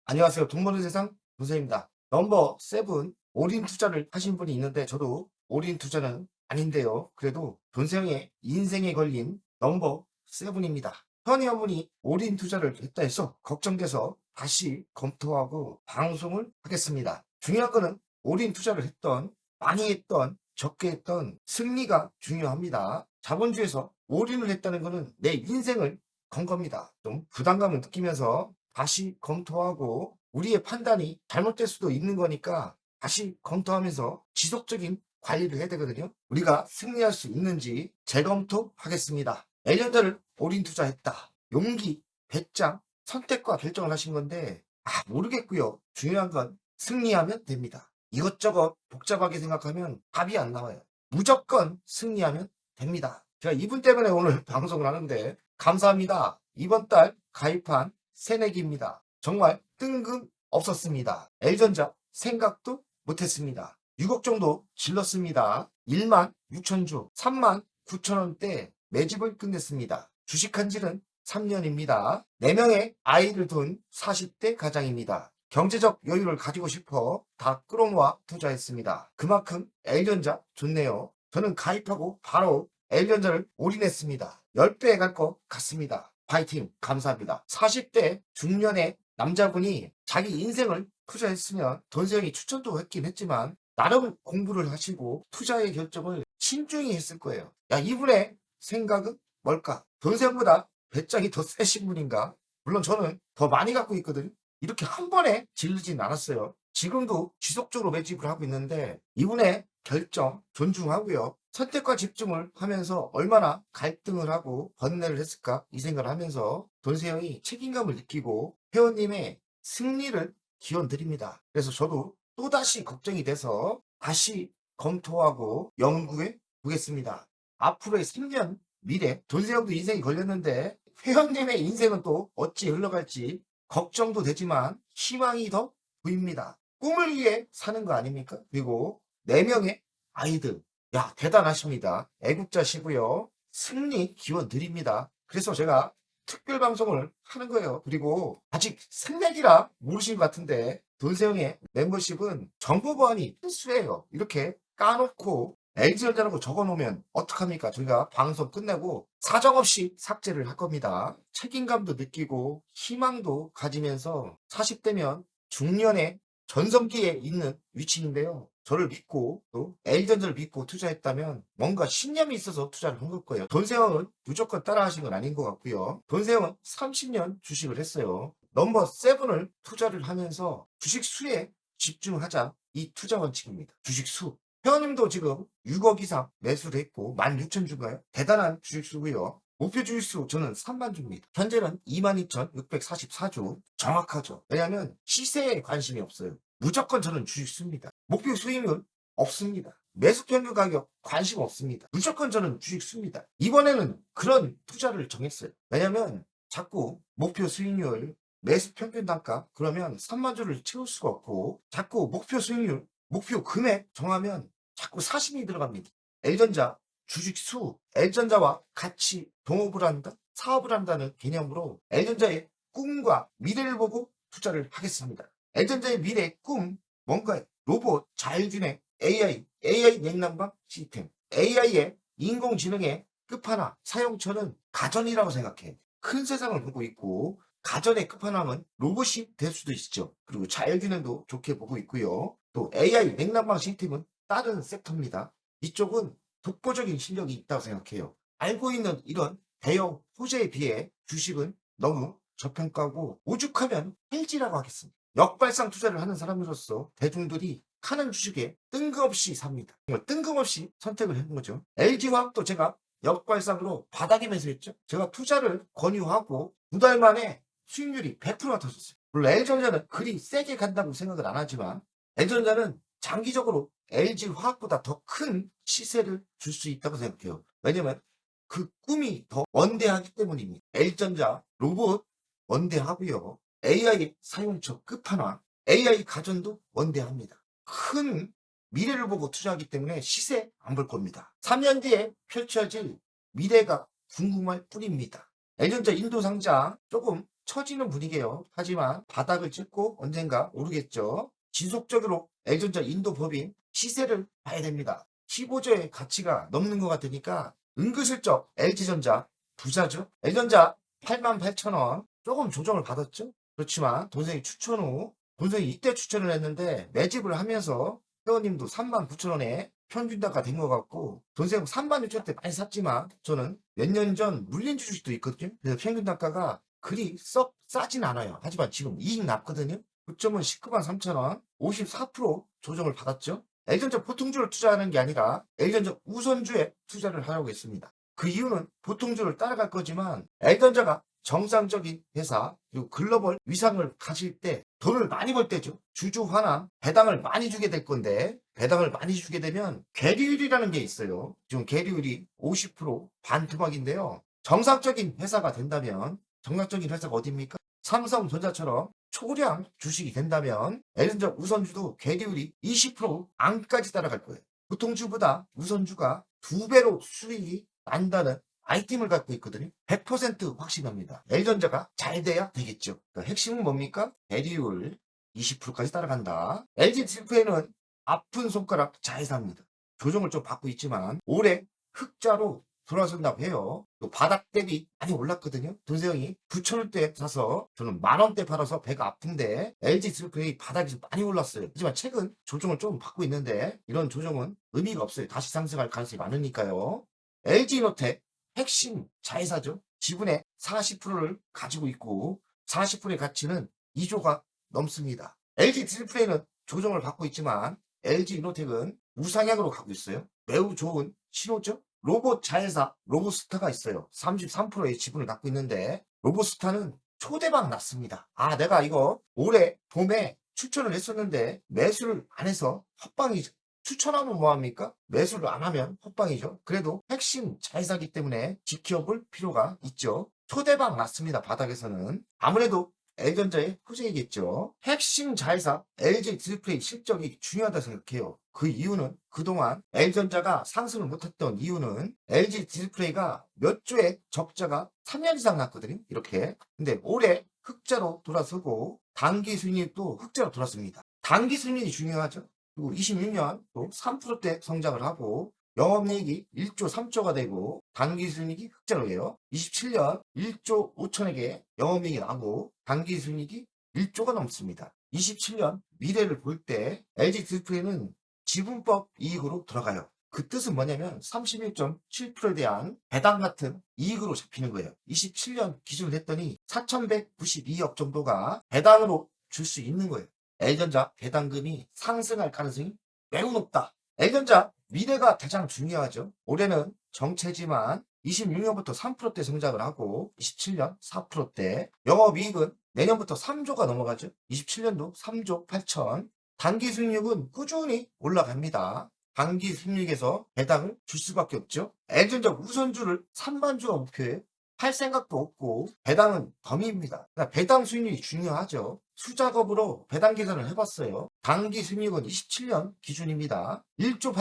안녕하세요. 돈 버는 세상 문세입니다. 넘버 세븐 올인 투자를 하신 분이 있는데 저도 올인 투자는 아닌데요. 그래도 돈세형의 인생에 걸린 넘버 세븐입니다. 현이 한 분이 올인 투자를 했다 해서 걱정돼서 다시 검토하고 방송을 하겠습니다. 중요한 거는 올인 투자를 했던, 많이 했던, 적게 했던 승리가 중요합니다. 자본주의에서 올인을 했다는 거는 내 인생을 건 겁니다. 좀 부담감을 느끼면서 다시 검토하고 우리의 판단이 잘못될 수도 있는 거니까 다시 검토하면서 지속적인 관리를 해야 되거든요. 우리가 승리할 수 있는지 재검토하겠습니다. 내년도를 올인 투자했다. 용기, 배짱, 선택과 결정을 하신 건데 모르겠고요. 중요한 건 승리하면 됩니다. 이것저것 복잡하게 생각하면 답이 안 나와요. 무조건 승리하면 됩니다. 제가 이분 때문에 오늘 방송을 하는데 감사합니다. 이번 달 가입한 새내기입니다. 정말 뜬금없었습니다. L전자 생각도 못했습니다. 6억 정도 질렀습니다. 1만 6천 주, 3만 9천 원대 매집을 끝냈습니다. 주식한 지는 3년입니다. 4명의 아이를 둔 40대 가장입니다. 경제적 여유를 가지고 싶어 다 끌어모아 투자했습니다. 그만큼 L전자 좋네요. 저는 가입하고 바로 L전자를 올인했습니다. 10배 갈 것 같습니다. 파이팅 감사합니다. 40대 중년의 남자분이 자기 인생을 투자했으면 돈세형이 추천도 했긴 했지만 나름 공부를 하시고 투자의 결정을 신중히 했을 거예요. 야, 이분의 생각은 뭘까? 돈세형보다 배짱이 더 세신 분인가? 물론 저는 더 많이 갖고 있거든요. 이렇게 한 번에 질르진 않았어요. 지금도 지속적으로 매집을 하고 있는데 이분의 결정 존중하고요. 선택과 집중을 하면서 얼마나 갈등을 하고 번뇌를 했을까 이 생각을 하면서 돈세형이 책임감을 느끼고 회원님의 승리를 기원 드립니다. 그래서 저도 또다시 걱정이 돼서 다시 검토하고 연구해 보겠습니다. 앞으로의 3년 미래 돈세형도 인생이 걸렸는데 회원님의 인생은 또 어찌 흘러갈지 걱정도 되지만 희망이 더 보입니다. 꿈을 위해 사는 거 아닙니까? 그리고 4명의 아이들. 야, 대단하십니다. 애국자시고요. 승리 기원 드립니다. 그래서 제가 특별 방송을 하는 거예요. 그리고 아직 생맥이라 모르신 것 같은데 돈세형의 멤버십은 정보 보안이 필수예요. 이렇게 까놓고 LG전자라고 적어놓으면 어떡합니까? 저희가 방송 끝내고 사정없이 삭제를 할 겁니다. 책임감도 느끼고 희망도 가지면서 40대면 중년의 전성기에 있는 위치인데요. 저를 믿고 또 L전자를 믿고 투자했다면 뭔가 신념이 있어서 투자를 한 걸 거예요. 돈세형은 무조건 따라하신 건 아닌 것 같고요. 돈세형은 30년 주식을 했어요. 넘버 세븐을 투자를 하면서 주식 수에 집중하자. 이 투자 원칙입니다. 주식 수. 회원님도 지금 6억 이상 매수를 했고 16,000주가요. 대단한 주식수고요. 목표 주식수 저는 3만 주입니다. 현재는 22,644주. 정확하죠. 왜냐하면 시세에 관심이 없어요. 무조건 저는 주식수입니다. 목표 수익률 없습니다. 매수 평균 가격 관심 없습니다. 무조건 저는 주식수입니다. 이번에는 그런 투자를 정했어요. 왜냐하면 자꾸 목표 수익률, 매수 평균 단가 그러면 3만 주를 채울 수가 없고 자꾸 목표 수익률, 목표 금액 정하면 자꾸 사심이 들어갑니다. L전자 주식수, L전자와 같이 동업을 한다, 사업을 한다는 개념으로 L전자의 꿈과 미래를 보고 투자를 하겠습니다. L전자의 미래의 꿈 뭔가요? 로봇, 자율주행, AI 냉난방 시스템, AI의 인공지능의 끝판왕, 사용처는 가전이라고 생각해. 큰 세상을 보고 있고 가전의 끝판왕은 로봇이 될 수도 있죠. 그리고 자율주행도 좋게 보고 있고요. 또 AI 냉난방 시스템은 다른 섹터입니다. 이쪽은 독보적인 실력이 있다고 생각해요. 알고 있는 이런 대형 호재에 비해 주식은 너무 저평가고 오죽하면 헬지라고 하겠습니다. 역발상 투자를 하는 사람으로서 대중들이 하는 주식에 뜬금없이 삽니다. 정말 뜬금없이 선택을 한 거죠. LG화학도 제가 역발상으로 바닥에 매수했죠. 제가 투자를 권유하고 2달 만에 수익률이 100%가 터졌어요. 물론 L전자는 그리 세게 간다고 생각을 안 하지만 L전자는 장기적으로 LG화학보다 더 큰 시세를 줄 수 있다고 생각해요. 왜냐면 그 꿈이 더 원대하기 때문입니다. L전자 로봇 원대하고요. AI 사용처 끝판왕, AI 가전도 원대합니다. 큰 미래를 보고 투자하기 때문에 시세 안 볼 겁니다. 3년 뒤에 펼쳐질 미래가 궁금할 뿐입니다. L전자 인도 상장 조금 처지는 분위기예요. 하지만 바닥을 찍고 언젠가 오르겠죠. 지속적으로 L전자 인도 법인 시세를 봐야 됩니다. 15조의 가치가 넘는 것 같으니까 은근슬쩍 LG전자 부자죠. L전자 88,000원 조금 조정을 받았죠. 그렇지만 돈생이 추천 후 돈생이 이때 추천을 했는데 매집을 하면서 회원님도 39,000원에 평균가가 된 것 같고 돈생 36,000원대 많이 샀지만 저는 몇 년 전 물린 주식도 있거든요. 그래서 평균 단가가 그리 썩 싸진 않아요. 하지만 지금 이익 났거든요. 고점은 193,000원 54% 조정을 받았죠. L전자 보통주를 투자하는 게 아니라 L전자 우선주에 투자를 하려고 했습니다. 그 이유는 보통주를 따라갈 거지만 L전자가 정상적인 회사 그리고 글로벌 위상을 가질 때 돈을 많이 벌 때죠. 주주 환원 배당을 많이 주게 될 건데 배당을 많이 주게 되면 계류율이라는 게 있어요. 지금 계류율이 50% 반토막인데요. 정상적인 회사가 된다면 정상적인 회사가 어디입니까? 삼성전자처럼 초량 주식이 된다면 L전자 우선주도 계류율이 20% 안까지 따라갈 거예요. 보통주보다 우선주가 2배로 수익이 난다는 아이템을 갖고 있거든요. 100% 확신합니다. L전자가 잘 돼야 되겠죠. 그러니까 핵심은 뭡니까? 계류율 20%까지 따라간다. LG 디스플레이는 아픈 손가락 잘 삽니다. 조정을 좀 받고 있지만 올해 흑자로 돌아선다고 해요. 또 바닥 대비 많이 올랐거든요. 돈세형이 9,000원대 사서 저는 만원대 팔아서 배가 아픈데 LG 디스플레이 바닥이 많이 올랐어요. 하지만 최근 조정을 좀 받고 있는데 이런 조정은 의미가 없어요. 다시 상승할 가능성이 많으니까요. LG이노텍 핵심 자회사죠. 지분의 40%를 가지고 있고 40%의 가치는 2조가 넘습니다. LG 디스플레이는 조정을 받고 있지만 LG이노텍은 우상향으로 가고 있어요. 매우 좋은 신호죠. 로봇 자회사 로보스타가 있어요. 33%의 지분을 갖고 있는데 로보스타는 초대박 났습니다. 아, 내가 이거 올해 봄에 추천을 했었는데 매수를 안 해서 헛방이죠. 추천하면 뭐합니까? 매수를 안 하면 헛방이죠. 그래도 핵심 자회사기 때문에 지켜볼 필요가 있죠. 초대박 났습니다. 바닥에서는. 아무래도 L전자의 후재이겠죠. 핵심 자회사 LG 디스플레이 실적이 중요하다 생각해요. 그 이유는 그동안 L전자가 상승을 못했던 이유는 LG 디스플레이가 몇 조의 적자가 3년 이상 났거든요. 이렇게. 근데 올해 흑자로 돌아서고 단기 수익도 흑자로 돌았습니다. 단기 수익이 중요하죠. 그리고 26년 또 3%대 성장을 하고 영업이익이 1조 3조가 되고 단기순이익이 흑자로 해요. 27년 1조 5천억에 영업이익이 나고 단기순이익이 1조가 넘습니다. 27년 미래를 볼 때 LG 디스플레이는 지분법 이익으로 들어가요. 그 뜻은 뭐냐면 31.7%에 대한 배당 같은 이익으로 잡히는 거예요. 27년 기준을 했더니 4,192억 정도가 배당으로 줄 수 있는 거예요. L전자 배당금이 상승할 가능성이 매우 높다. L전자 미래가 가장 중요하죠. 올해는 정체지만 26년부터 3%대 성장을 하고 27년 4%대 영업이익은 내년부터 3조가 넘어가죠. 27년도 3조 8천. 단기 수익률은 꾸준히 올라갑니다. 단기 수익률에서 배당을 줄 수밖에 없죠. L전자 우선주를 3만 주가 목표예요. 할 생각도 없고 배당은 덤입니다. 그러니까 배당 수익률이 중요하죠. 수작업으로 배당 계산을 해봤어요. 단기 수익률은 27년 기준입니다. 1조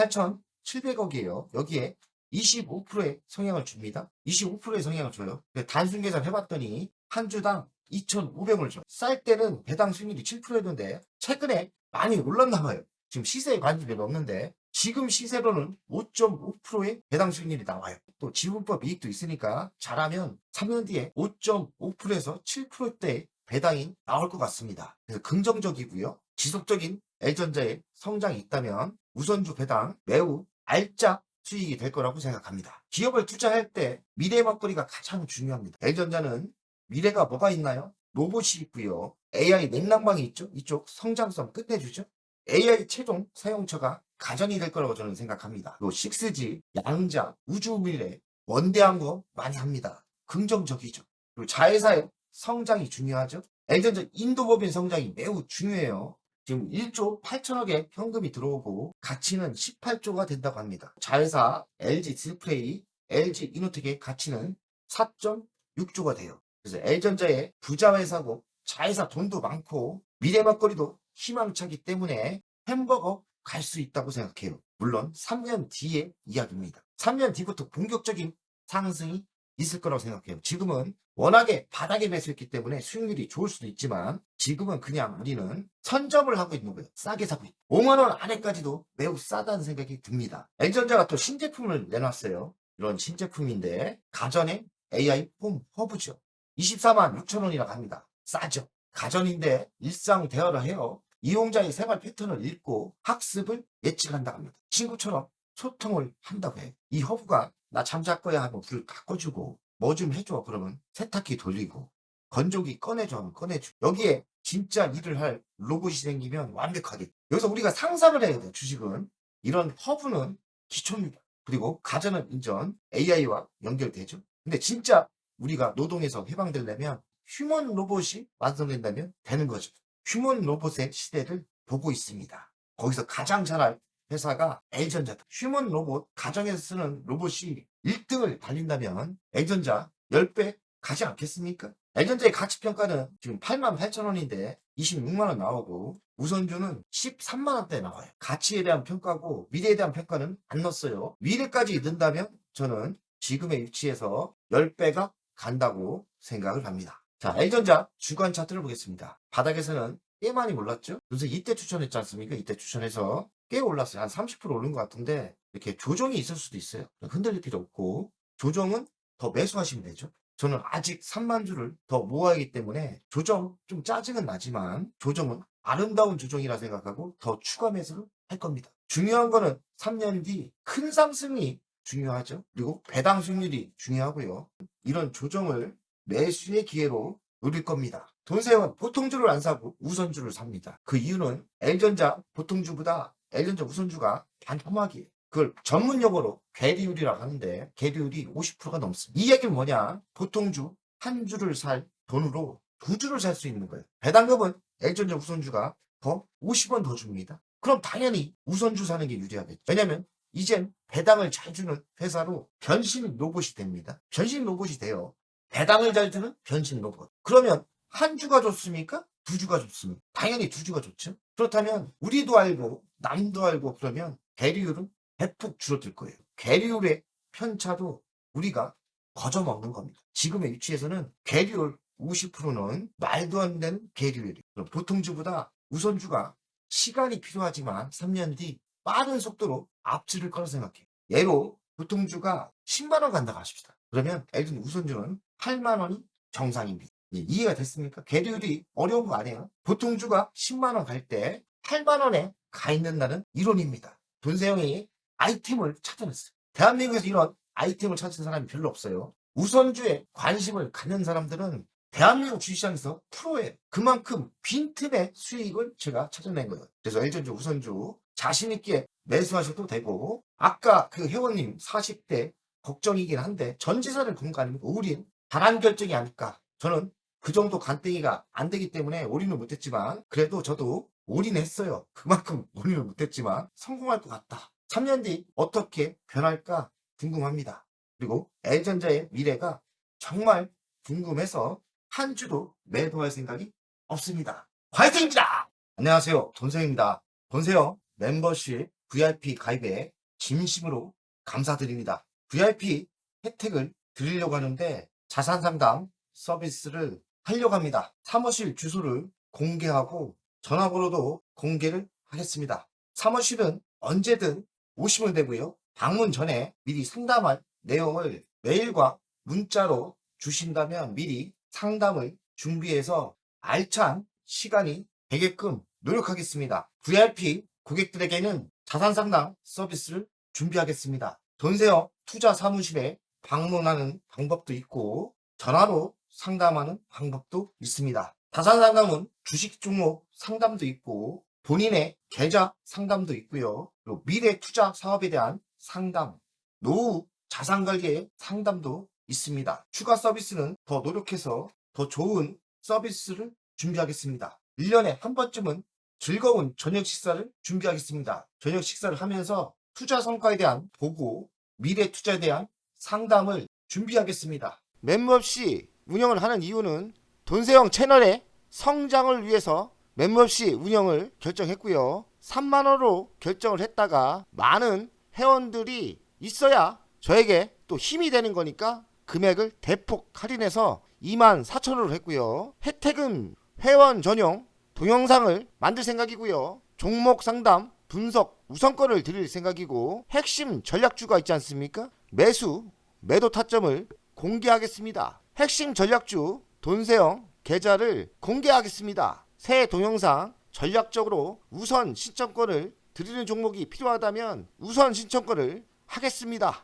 8,700억이에요. 여기에 25%의 성향을 줍니다. 25%의 성향을 줘요. 단순 계산 해봤더니 한 주당 2,500원을 줘요. 쌀 때는 배당 수익률이 7%였는데 최근에 많이 올랐나 봐요. 지금 시세에 관심이 없는데 지금 시세로는 5.5%의 배당 수익률이 나와요. 또 지분법 이익도 있으니까 잘하면 3년 뒤에 5.5%에서 7%대의 배당이 나올 것 같습니다. 그래서 긍정적이고요. 지속적인 L전자의 성장이 있다면 우선주 배당 매우 알짜 수익이 될 거라고 생각합니다. 기업을 투자할 때 미래 먹거리가 가장 중요합니다. L전자는 미래가 뭐가 있나요? 로봇이 있고요. AI 냉난방이 있죠. 이쪽 성장성 끝내주죠. AI 최종 사용처가 가전이 될 거라고 저는 생각합니다. 또 6G, 양자, 우주 미래, 원대한 거 많이 합니다. 긍정적이죠. 그리고 자회사의 성장이 중요하죠. L전자 인도법인 성장이 매우 중요해요. 지금 1조 8천억의 현금이 들어오고 가치는 18조가 된다고 합니다. 자회사 LG 디스플레이, LG 이노텍의 가치는 4.6조가 돼요. 그래서 L전자의 부자 회사고 자회사 돈도 많고 미래 먹거리도 희망차기 때문에 햄버거 갈 수 있다고 생각해요. 물론 3년 뒤의 이야기입니다. 3년 뒤부터 본격적인 상승이 있을 거라고 생각해요. 지금은 워낙에 바닥에 매수했기 때문에 수익률이 좋을 수도 있지만 지금은 그냥 우리는 선점을 하고 있는 거예요. 싸게 사고 있고 5만 원 안에까지도 매우 싸다는 생각이 듭니다. L전자가 또 신제품을 내놨어요. 이런 신제품인데 가전의 AI 홈 허브죠. 24만 6천 원이라고 합니다. 싸죠. 가전인데 일상 대화를 해요. 이용자의 생활 패턴을 읽고 학습을 예측한다고 합니다. 친구처럼 소통을 한다고 해요. 이 허브가 나 잠잘 거야 하면 불을 다 꺼주고 뭐 좀 해줘 그러면 세탁기 돌리고 건조기 꺼내줘 하면 꺼내줘. 여기에 진짜 일을 할 로봇이 생기면 완벽하게. 여기서 우리가 상상을 해야 돼요. 주식은 이런 허브는 기초입니다. 그리고 가전은 인전 AI와 연결되죠. 근데 진짜 우리가 노동에서 해방되려면 휴먼 로봇이 완성된다면 되는 거죠. 휴먼 로봇의 시대를 보고 있습니다. 거기서 가장 잘할 회사가 L전자다. 휴먼 로봇, 가정에서 쓰는 로봇이 1등을 달린다면 L전자 10배 가지 않겠습니까? L전자의 가치평가는 지금 8만 8천 원인데 26만 원 나오고 우선주는 13만 원대 나와요. 가치에 대한 평가고 미래에 대한 평가는 안 넣었어요. 미래까지 넣는다면 저는 지금의 위치에서 10배가 간다고 생각을 합니다. 자, L전자 주간 차트를 보겠습니다. 바닥에서는 꽤 많이 올랐죠? 그래서 이때 추천했지 않습니까? 이때 추천해서 꽤 올랐어요. 한 30% 오른 것 같은데 이렇게 조정이 있을 수도 있어요. 흔들릴 필요 없고 조정은 더 매수하시면 되죠. 저는 아직 3만 주를 더 모아야 하기 때문에 조정 좀 짜증은 나지만 조정은 아름다운 조정이라 생각하고 더 추가 매수를 할 겁니다. 중요한 거는 3년 뒤 큰 상승이 중요하죠. 그리고 배당 수익률이 중요하고요. 이런 조정을 매수의 기회로 노릴 겁니다. 돈세원 보통주를 안 사고 우선주를 삽니다. 그 이유는 L전자 보통주보다 L전자 우선주가 반토막이에요. 그걸 전문 용어로 괴리율이라고 하는데 괴리율이 50%가 넘습니다. 이 얘기는 뭐냐? 보통주 한 주를 살 돈으로 두 주를 살 수 있는 거예요. 배당금은 L전자 우선주가 더 50원 더 줍니다. 그럼 당연히 우선주 사는 게 유리하겠죠. 왜냐면 이젠 배당을 잘 주는 회사로 변신 로봇이 됩니다. 변신 로봇이 돼요. 배당을 잘 주는 변신 로봇. 그러면 한 주가 좋습니까? 두 주가 좋습니까? 당연히 두 주가 좋죠. 그렇다면 우리도 알고 남도 알고 그러면 괴리율은 대폭 줄어들 거예요. 괴리율의 편차도 우리가 거저먹는 겁니다. 지금의 위치에서는 괴리율 50%는 말도 안 되는 괴리율이에요. 보통주보다 우선주가 시간이 필요하지만 3년 뒤 빠른 속도로 앞질을 거라 생각해요. 예로 보통주가 10만 원 간다고 하십시다. 그러면 L전 우선주는 8만 원이 정상입니다. 이해가 됐습니까? 괴리율이 어려운 거 아니에요. 보통주가 10만 원 갈 때 8만 원에 가 있는다는 이론입니다. 돈세영이 아이템을 찾아냈어요. 대한민국에서 이런 아이템을 찾은 사람이 별로 없어요. 우선주에 관심을 갖는 사람들은 대한민국 주식시장에서 프로예요. 그만큼 빈틈의 수익을 제가 찾아낸 거예요. 그래서 L전자 우선주 자신있게 매수하셔도 되고 아까 그 회원님 40대 걱정이긴 한데 전 재산을 건 거 아닙니까? 우린 단한 결정이 아닐까. 저는 그 정도 간땡이가 안 되기 때문에 올인을 못했지만 그래도 저도 올인했어요. 그만큼 올인을 못했지만 성공할 것 같다. 3년 뒤 어떻게 변할까 궁금합니다. 그리고 L전자의 미래가 정말 궁금해서 한 주도 매도할 생각이 없습니다. 화이팅입니다. 안녕하세요. 돈세영입니다. 돈세영 멤버십 VIP 가입에 진심으로 감사드립니다. VIP 혜택을 드리려고 하는데 자산상담 서비스를 하려고 합니다. 사무실 주소를 공개하고 전화번호도 공개를 하겠습니다. 사무실은 언제든 오시면 되고요. 방문 전에 미리 상담할 내용을 메일과 문자로 주신다면 미리 상담을 준비해서 알찬 시간이 되게끔 노력하겠습니다. VIP 고객들에게는 자산상담 서비스를 준비하겠습니다. 돈세영 투자사무실에 방문하는 방법도 있고 전화로 상담하는 방법도 있습니다. 자산상담은 주식 종목 상담도 있고 본인의 계좌 상담도 있고요. 그리고 미래 투자 사업에 대한 상담, 노후 자산관리의 상담도 있습니다. 추가 서비스는 더 노력해서 더 좋은 서비스를 준비하겠습니다. 1년에 한 번쯤은 즐거운 저녁 식사를 준비하겠습니다. 저녁 식사를 하면서 투자 성과에 대한 보고, 미래 투자에 대한 상담을 준비하겠습니다. 멤버십 운영을 하는 이유는 돈세영 채널의 성장을 위해서 멤버십 운영을 결정했고요. 3만원으로 결정을 했다가 많은 회원들이 있어야 저에게 또 힘이 되는 거니까 금액을 대폭 할인해서 24,000원으로 했고요. 혜택은 회원 전용 동영상을 만들 생각이고요. 종목 상담, 분석, 우선권을 드릴 생각이고 핵심 전략주가 있지 않습니까? 매수, 매도 타점을 공개하겠습니다. 핵심 전략주 돈세영 계좌를 공개하겠습니다. 새 동영상 전략적으로 우선 신청권을 드리는 종목이 필요하다면 우선 신청권을 하겠습니다.